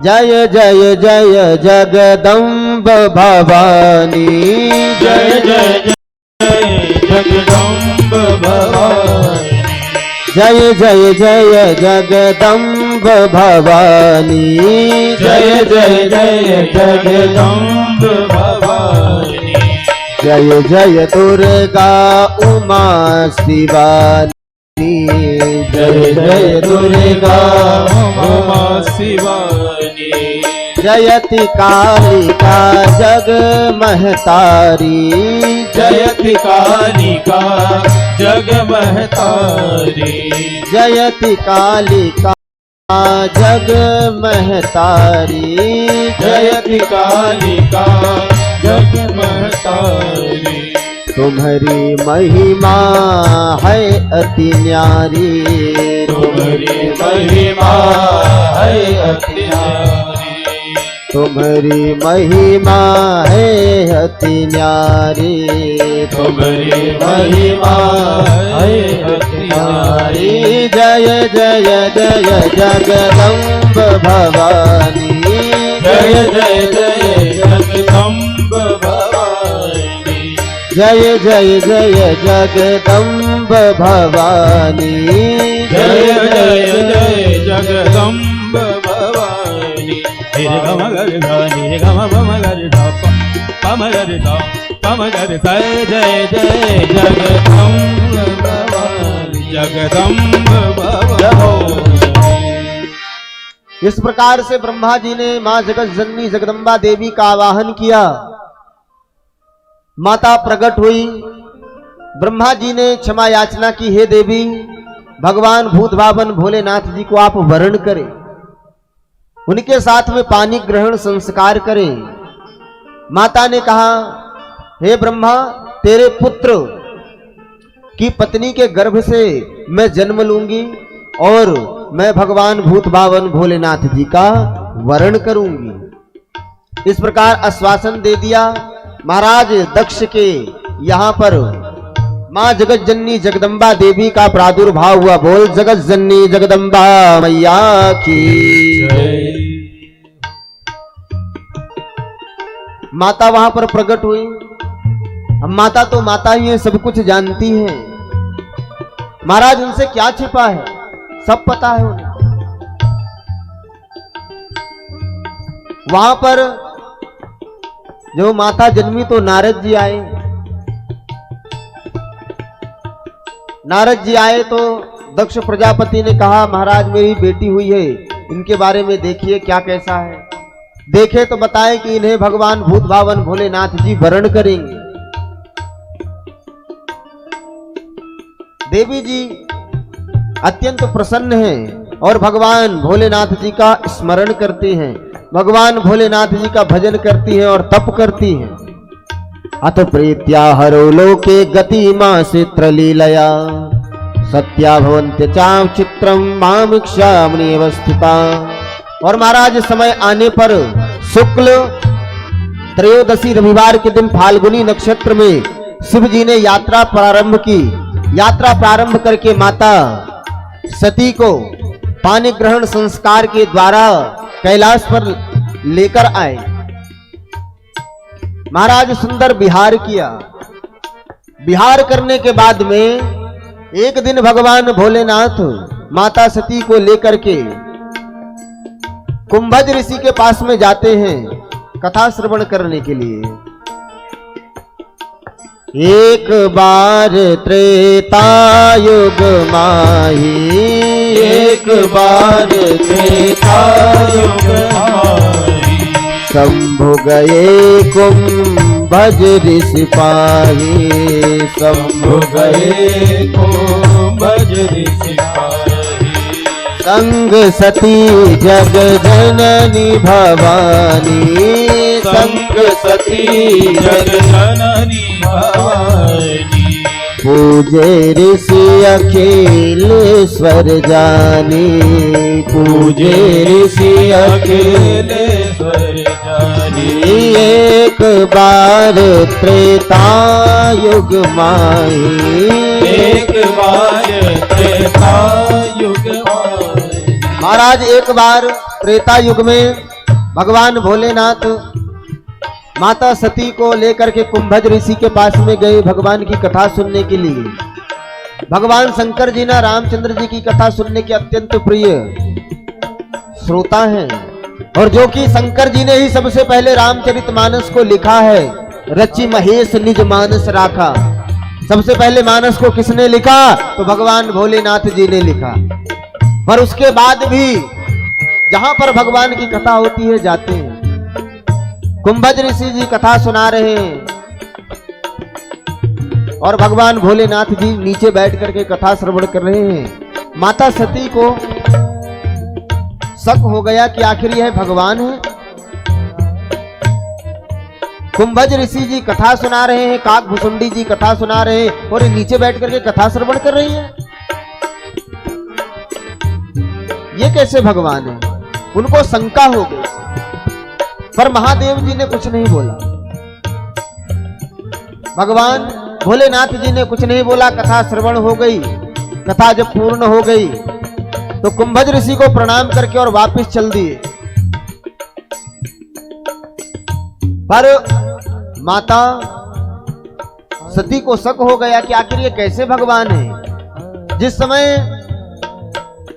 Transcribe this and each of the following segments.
जय जय जय जगदम्ब भवानी, जय जय जय जगदम्ब भवानी, जय जय जय जगदम्ब भवानी, जय जय जय जगदम्ब भवानी, जय जय दुर्गा उमा शिवानी, जय जय दुर्गा उमा शिवानी, जयति कालिका जग महतारी, जयति कालिका जग महतारी, जयति कालिका जग महतारी, जयति कालिका जग महतारी, तुम्हारी महिमा है अति न्यारी, तुम्हारी महिमा है अति न्यारी, तुम्हारी महिमा है अति न्यारी, तुम्हारी महिमा है अति न्यारी, जय जय जय जगदम्ब भवानी, जय जय जय जगदम्ब भवानी, जय जय जय जगदम्ब भवानी, जय जय जय जगदम्ब भवानी, रे गम गर रे गम पम गर पम गर पम गर जय जय जय जगदम्ब भवानी, जगदम्ब भवानी। इस प्रकार से ब्रह्मा जी ने मां जगत जननी जगदम्बा देवी का आवाहन किया। माता प्रकट हुई। ब्रह्मा जी ने क्षमा याचना की, हे देवी, भगवान भूत भावन भोलेनाथ जी को आप वरण करें, उनके साथ में पानी ग्रहण संस्कार करें। माता ने कहा, हे ब्रह्मा, तेरे पुत्र की पत्नी के गर्भ से मैं जन्म लूंगी और मैं भगवान भूत भावन भोलेनाथ जी का वरण करूंगी। इस प्रकार आश्वासन दे दिया। महाराज दक्ष के यहाँ पर मां जगत जननी जगदम्बा देवी का प्रादुर्भाव हुआ। बोल जगत जननी जगदम्बा मैया की। माता वहां पर प्रकट हुई। अब माता तो माता ही है, सब कुछ जानती है। महाराज उनसे क्या छिपा है, सब पता है उन्हें। वहां पर जो माता जन्मी तो नारद जी आए। नारद जी आए तो दक्ष प्रजापति ने कहा, महाराज मेरी बेटी हुई है, इनके बारे में देखिए क्या कैसा है। देखे तो बताए कि इन्हें भगवान भूत भावन भोलेनाथ जी वरण करेंगे। देवी जी अत्यंत प्रसन्न हैं और भगवान भोलेनाथ जी का स्मरण करते हैं, भगवान भोलेनाथ जी का भजन करती हैं और तप करती हैं। अथ प्रीत्या हरो लोके गति मां चित्र लीलया सत्या भवन्त्य चाम चित्रम मामिक्षामणि अवस्थिता। और महाराज समय आने पर शुक्ल त्रयोदशी रविवार के दिन फाल्गुनी नक्षत्र में शिव जी ने यात्रा प्रारंभ की। यात्रा प्रारंभ करके माता सती को पानी ग्रहण संस्कार के द्वारा कैलाश पर लेकर आए। महाराज सुंदर विहार किया। विहार करने के बाद में एक दिन भगवान भोलेनाथ माता सती को लेकर के कुंभज ऋषि के पास में जाते हैं कथा श्रवण करने के लिए। एक बार त्रेता युग माही, एक बार त्रेता युग माही, शंभु गए कुंभज ऋषि पाही। शंभु गए कुंभज ऋषि पाही, संग सती जग जननी भवानी। संग सती जग जननी भवानी, पूजे ऋषि अखिलेश्वर जानी। पूजे ऋषि अखिलेश्वर जानी। एक बार त्रेता युग माही, एक बार त्रेता युग माही, महाराज एक बार त्रेता युग में भगवान भोलेनाथ माता सती को लेकर के कुंभज ऋषि के पास में गए भगवान की कथा सुनने के लिए। भगवान शंकर जी ना रामचंद्र जी की कथा सुनने के अत्यंत प्रिय श्रोता हैं, और जो कि शंकर जी ने ही सबसे पहले रामचरितमानस को लिखा है। रचि महेश निज मानस राखा, सबसे पहले मानस को किसने लिखा? तो भगवान भोलेनाथ जी ने लिखा। पर उसके बाद भी जहां पर भगवान की कथा होती है जाते हैं। कुंभज ऋषि जी कथा सुना रहे हैं और भगवान भोलेनाथ जी नीचे बैठ करके कथा श्रवण कर रहे हैं। माता सती को शक हो गया कि आखिर यह भगवान है। कुंभज ऋषि जी कथा सुना रहे हैं, काकभुसुंडी जी कथा सुना रहे हैं और नीचे बैठ करके कथा श्रवण कर रही है। ये कैसे भगवान है? उनको शंका हो गई, पर महादेव जी ने कुछ नहीं बोला। भगवान भोलेनाथ जी ने कुछ नहीं बोला। कथा श्रवण हो गई। कथा जब पूर्ण हो गई तो कुंभज ऋषि को प्रणाम करके और वापस चल दिए। पर माता सती को शक हो गया कि आखिर ये कैसे भगवान है। जिस समय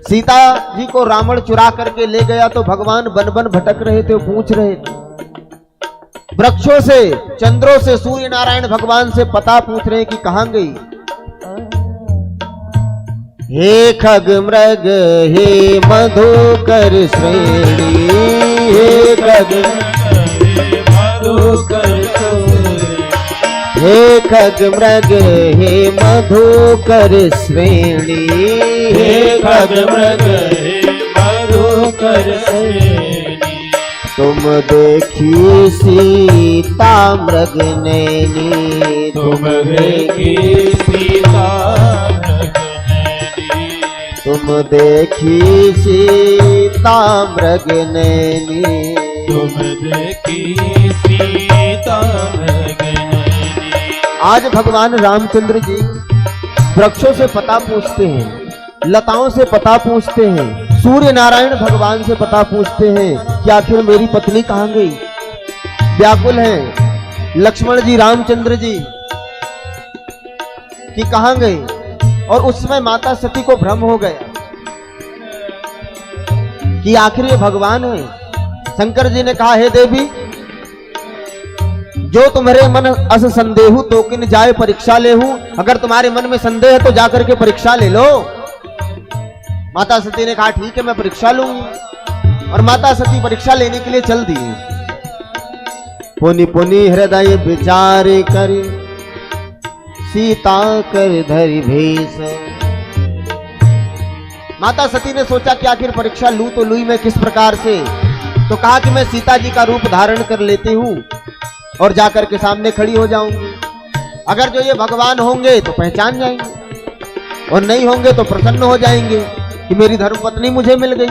सीता जी को रावण चुरा करके ले गया तो भगवान बन बन भटक रहे थे, पूछ रहे थे। वृक्षों से, चंद्रों से, सूर्य नारायण भगवान से पता पूछ रहे कि कहां गई। हे खग मृग हे मधुकर श्रेणी, हे खग हे खग मृग हे मधुकर श्रेणी, हे खग मृग हे मधुकर श्रेणी। तुम देखी सीता मृग नैनी, तुम देखी सीता मृग नैनी, तुम देखी सीता मृग नैनी, तुम देखी सीता मृग नैनी। आज भगवान रामचंद्र जी वृक्षों से पता पूछते हैं, लताओं से पता पूछते हैं, सूर्य नारायण भगवान से पता पूछते हैं कि आखिर मेरी पत्नी कहां गई। व्याकुल हैं लक्ष्मण जी, रामचंद्र जी कि कहां गए। और उस समय माता सती को भ्रम हो गया कि आखिर ये भगवान है। शंकर जी ने कहा, हे देवी, जो तुम्हारे मन अस संदेहु तो किन जाए परीक्षा ले हूं। अगर तुम्हारे मन में संदेह है तो जाकर के परीक्षा ले लो। माता सती ने कहा, ठीक है, मैं परीक्षा लूंगी। और माता सती परीक्षा लेने के लिए चल दी। पुनि पुनि हृदय विचार कर सीता कर धरि भेष। माता सती ने सोचा कि आखिर परीक्षा लूं तो लूं मैं किस प्रकार से। तो कहा कि मैं सीता जी का रूप धारण कर लेती हूं और जाकर के सामने खड़ी हो जाऊंगी। अगर जो ये भगवान होंगे तो पहचान जाएंगे और नहीं होंगे तो प्रसन्न हो जाएंगे कि मेरी धर्मपत्नी मुझे मिल गई।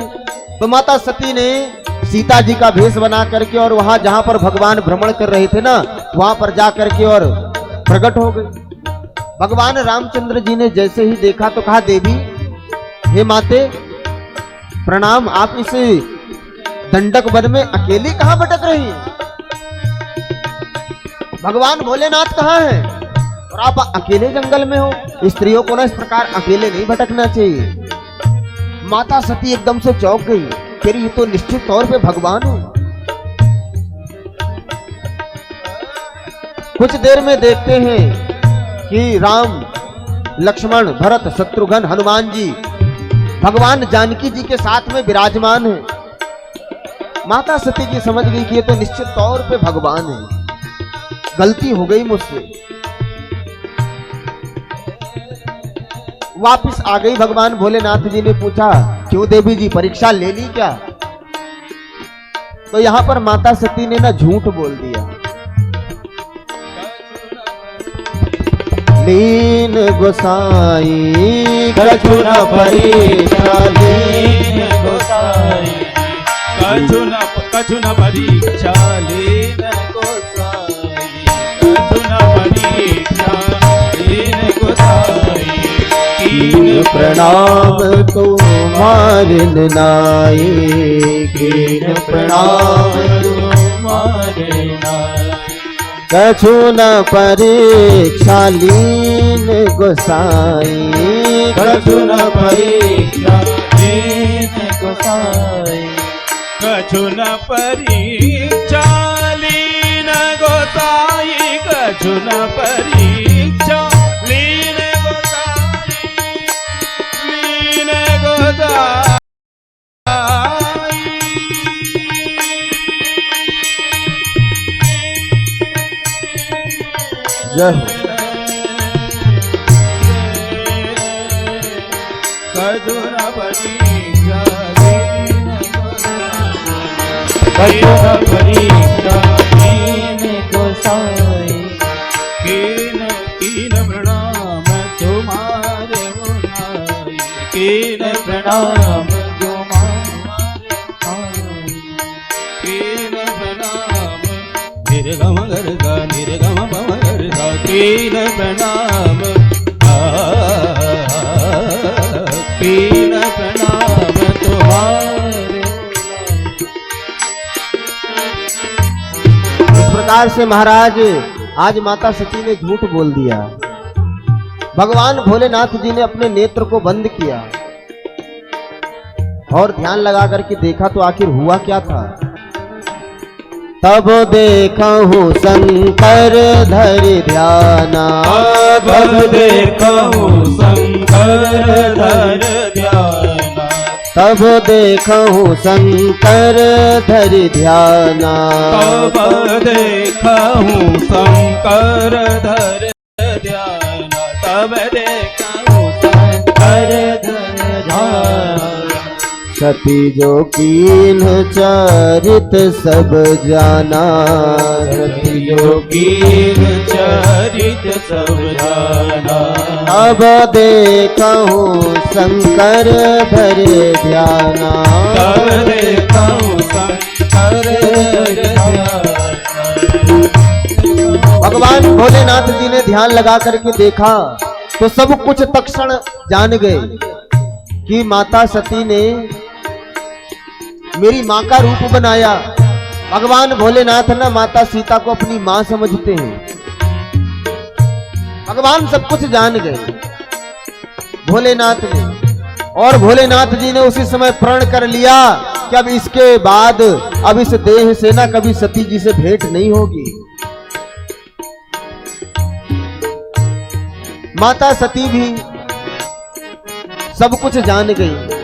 तो माता सती ने सीता जी का भेष बना करके और वहां जहां पर भगवान भ्रमण कर रहे थे ना, वहां पर जा करके और प्रकट हो गई। भगवान रामचंद्र जी ने जैसे ही देखा तो कहा, देवी, हे माते प्रणाम, आप इस दंडक वन में अकेली कहां भटक रही हैं? भगवान भोलेनाथ कहां हैं और आप अकेले जंगल में हो। स्त्रियों को ना इस प्रकार अकेले नहीं भटकना चाहिए। माता सती एकदम से चौंक गई, फिर ये तो निश्चित तौर पे भगवान है। कुछ देर में देखते हैं कि राम, लक्ष्मण, भरत, शत्रुघ्न, हनुमान जी भगवान जानकी जी के साथ में विराजमान है। माता सती जी समझ गई कि ये तो निश्चित तौर पे भगवान है, गलती हो गई मुझसे। वापिस आ गई। भगवान भोलेनाथ जी ने पूछा, क्यों देवी जी, परीक्षा ले ली क्या? तो यहां पर माता सती ने ना झूठ बोल दिया। लीन गोसाई कछु न परीक्षा, लीन गोसाई कछु न परीक्षा, लीन गोसाई कछु न परीक्षा, लीन गोसाई। कीन प्रणाम तुम्हारे नाई, कीन प्रणाम तुम्हारे नाई। कछु न परीक्षा लीन गोसाई, कछु न परीक्षा लीन गोसाई, कछु न परीक्षा लीन गोसाई, कछु न परीक्षा लीन गोसाई, लीन गोसाई। जय हो। कछु न परीक्षा लीन गोसाई, कीन कीन प्रणाम तुम्हारे मुनाई, कीन प्रणाम तुम्हारे मुनाई, कीन प्रणाम निर्गम गर्गा निर्गम भव गर्गा, कीन प्रणाम कीन प्रणाम तुम्हारे। इस प्रकार से महाराज आज माता सती ने झूठ बोल दिया। भगवान भोलेनाथ जी ने अपने नेत्र को बंद किया और ध्यान लगा करके देखा तो आखिर हुआ क्या था। तब देखहु शंकर धरि ध्याना, तब देखहु शंकर धर ध्याना, तब देखहु शंकर धरि ध्याना, तब देखहु शंकर धर ध्याना, तब देखहु शंकर धर ध्याना। सती जो कीन चरित सब जाना, सती जो कीन चरित सब जाना, अब देखहु शंकर धरे ध्याना, तब देखहु शंकर धर ध्याना। भगवान भोलेनाथ जी ने ध्यान लगा करके देखा तो सब कुछ तत्क्षण जान गए कि माता सती ने मेरी मां का रूप बनाया। भगवान भोलेनाथ ना माता सीता को अपनी मां समझते हैं। भगवान सब कुछ जान गए भोलेनाथ ने, और भोलेनाथ जी ने उसी समय प्रण कर लिया कि अब इसके बाद अब इस देह से ना कभी सती जी से भेंट नहीं होगी। माता सती भी सब कुछ जान गई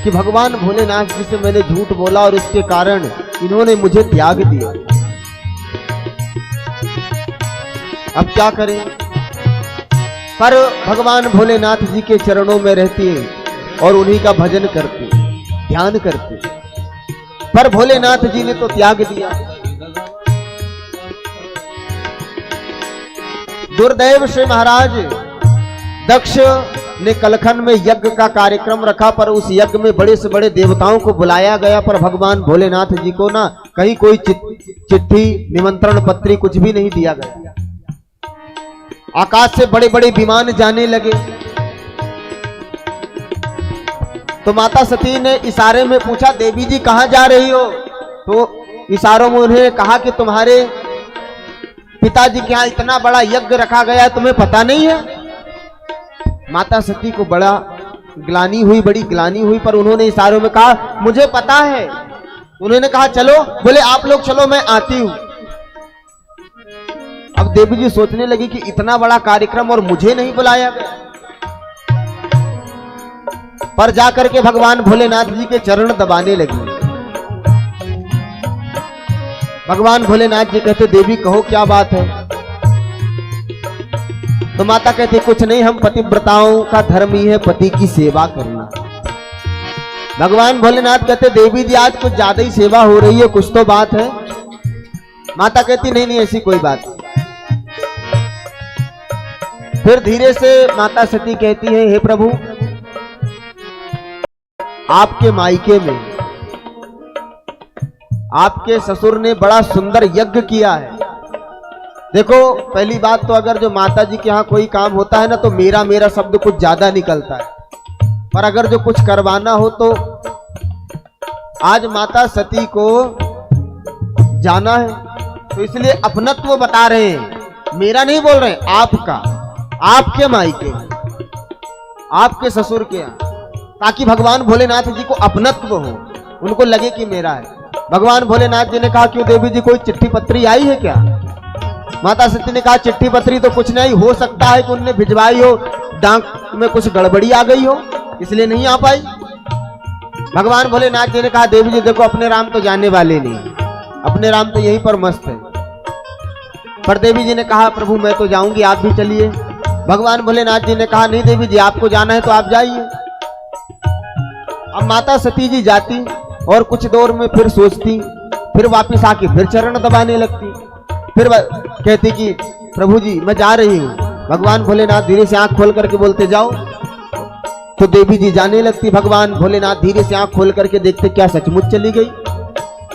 कि भगवान भोलेनाथ जी से मैंने झूठ बोला और इसके कारण इन्होंने मुझे त्याग दिया। अब क्या करें? पर भगवान भोलेनाथ जी के चरणों में रहती है और उन्हीं का भजन करती, ध्यान करती। पर भोलेनाथ जी ने तो त्याग दिया। दुर्दैव से महाराज दक्ष ने कलखन में यज्ञ का कार्यक्रम रखा, पर उस यज्ञ में बड़े से बड़े देवताओं को बुलाया गया, पर भगवान भोलेनाथ जी को ना कहीं कोई चिट्ठी निमंत्रण पत्री कुछ भी नहीं दिया गया। आकाश से बड़े बड़े विमान जाने लगे तो माता सती ने इशारे में पूछा, देवी जी कहां जा रही हो? तो इशारों में उन्हें कहा कि तुम्हारे पिताजी के यहाँ इतना बड़ा यज्ञ रखा गया, तुम्हें पता नहीं है? माता सती को बड़ा ग्लानि हुई, बड़ी ग्लानि हुई, पर उन्होंने इशारों में कहा मुझे पता है। उन्होंने कहा चलो, बोले आप लोग चलो मैं आती हूं। अब देवी जी सोचने लगी कि इतना बड़ा कार्यक्रम और मुझे नहीं बुलाया गया। पर जाकर के भगवान भोलेनाथ जी के चरण दबाने लगी। भगवान भोलेनाथ जी कहते देवी कहो क्या बात है? तो माता कहती कुछ नहीं, हम पतिव्रताओं का धर्म ही है पति की सेवा करना। भगवान भोलेनाथ कहते देवी जी आज कुछ ज्यादा ही सेवा हो रही है, कुछ तो बात है। माता कहती नहीं नहीं ऐसी कोई बात नहीं। फिर धीरे से माता सती कहती है हे प्रभु, आपके मायके में आपके ससुर ने बड़ा सुंदर यज्ञ किया है, देखो, पहली बात तो अगर जो माता जी के यहाँ कोई काम होता है ना, तो मेरा मेरा शब्द कुछ ज्यादा निकलता है, पर अगर जो कुछ करवाना हो तो आज माता सती को जाना है, तो इसलिए अपनत्व बता रहे हैं, मेरा नहीं बोल रहे हैं, आपका, आपके मायके, आपके ससुर के यहाँ, ताकि भगवान भोलेनाथ जी को अपनत्व हो, उनको लगे कि मेरा है। भगवान भोलेनाथ जी ने कहा, क्यों देवी जी कोई चिट्ठी पत्री आई है क्या? माता सती ने कहा, चिट्ठी पत्री तो कुछ नहीं, हो सकता है कि उनने भिजवाई हो, डाक में कुछ गड़बड़ी आ गई हो, इसलिए नहीं आ पाई। भगवान भोलेनाथ जी ने कहा, देवी जी देखो, अपने राम तो जाने वाले नहीं, अपने राम तो यहीं पर मस्त है। पर देवी जी ने कहा, प्रभु मैं तो जाऊंगी, आप भी चलिए। भगवान भोलेनाथ जी ने कहा, नहीं देवी जी, आपको जाना है तो आप जाइए। अब माता सती जी जाती और कुछ देर में फिर सोचती, फिर वापस आके फिर चरण दबाने लगती, फिर कहती कि प्रभु जी मैं जा रही हूँ। भगवान भोलेनाथ धीरे से आंख खोल करके बोलते जाओ, तो देवी जी जाने लगती। भगवान भोलेनाथ धीरे से आंख खोल करके देखते, क्या सचमुच चली गई?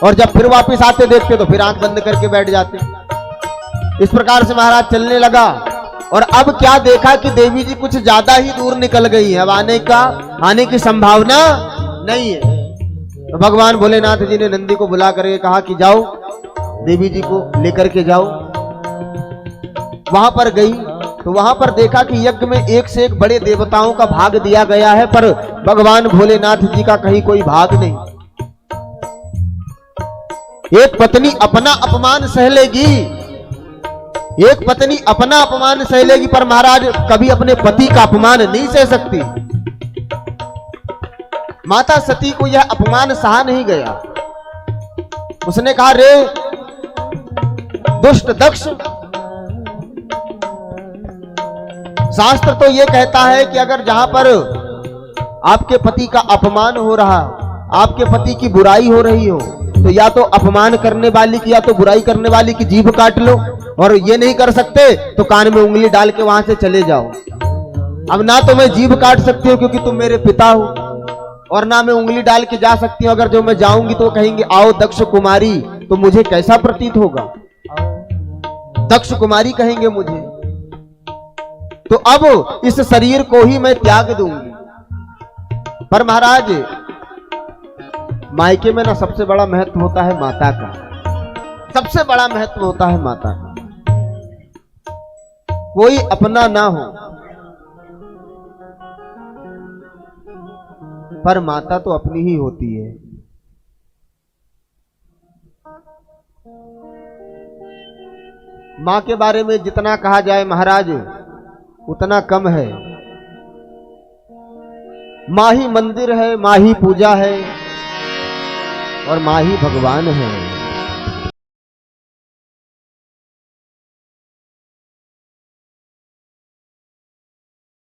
और जब फिर वापस आते देखते तो फिर आंख बंद करके बैठ जाते। इस प्रकार से महाराज चलने लगा, और अब क्या देखा कि देवी जी कुछ ज्यादा ही दूर निकल गई है, अब आने की संभावना नहीं है। तो भगवान भोलेनाथ जी ने नंदी को बुला करके कहा कि जाओ, देवी जी को लेकर के जाओ। वहां पर गई तो वहां पर देखा कि यज्ञ में एक से एक बड़े देवताओं का भाग दिया गया है, पर भगवान भोलेनाथ जी का कहीं कोई भाग नहीं। एक पत्नी अपना अपमान सह लेगी, एक पत्नी अपना अपमान सह लेगी, पर महाराज कभी अपने पति का अपमान नहीं सह सकती। माता सती को यह अपमान सहा नहीं गया। उसने कहा, रे दुष्ट दक्ष, शास्त्र तो यह कहता है कि अगर जहां पर आपके पति का अपमान हो रहा, आपके पति की बुराई हो रही हो, तो या तो अपमान करने वाली की या तो बुराई करने वाली की जीभ काट लो, और ये नहीं कर सकते तो कान में उंगली डाल के वहां से चले जाओ। अब ना तो मैं जीभ काट सकती हूँ क्योंकि तुम मेरे पिता हो, और ना मैं उंगली डाल के जा सकती हूँ। अगर जो मैं जाऊंगी तो कहेंगे आओ दक्ष कुमारी, तो मुझे कैसा प्रतीत होगा? दक्ष कुमारी कहेंगे मुझे, तो अब इस शरीर को ही मैं त्याग दूंगी। पर महाराज मायके में ना सबसे बड़ा महत्व होता है माता का, सबसे बड़ा महत्व होता है माता का। कोई अपना ना हो, पर माता तो अपनी ही होती है। मां के बारे में जितना कहा जाए महाराज उतना कम है। मां ही मंदिर है, मां ही पूजा है, और मां ही भगवान है।